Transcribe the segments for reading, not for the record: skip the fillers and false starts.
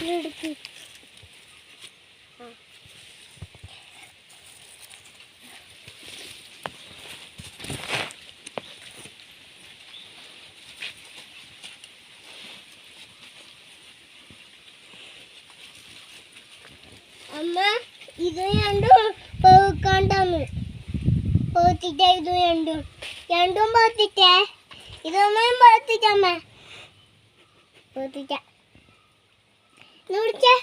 എടുക്ക്. അമ്മ ഇത് രണ്ടും പോക്കാണ്ടാന്ന് പോത്തിട്ടേ ഇത് രണ്ടും പോത്തിട്ടേ ഇതൊന്നും പോത്തിട്ടമ്മ പോത്തിട്ട പിടിച്ചേ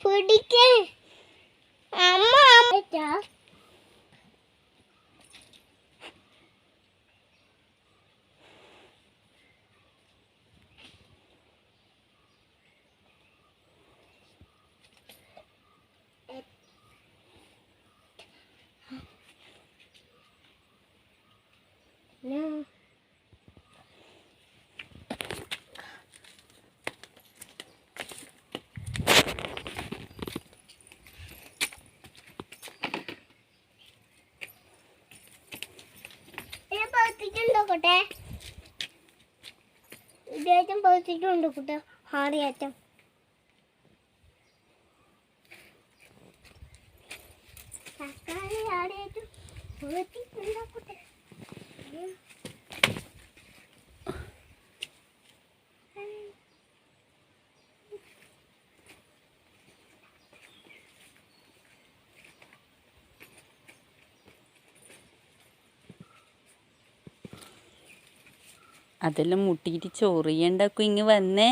പിടിക്കേ അമ്മ No. ണ്ടോട്ടെ ഇതേറ്റം പതിച്ചിട്ടുണ്ട് കൂട്ടെ ഹാറിയേറ്റം തക്കാളി ആടേറ്റം പതിച്ചിട്ടുണ്ടാക്കട്ടെ അതെല്ലാം മുട്ടിയിട്ട് ചൊറിയണ്ടാക്കും ഇങ്ങ് വന്നേ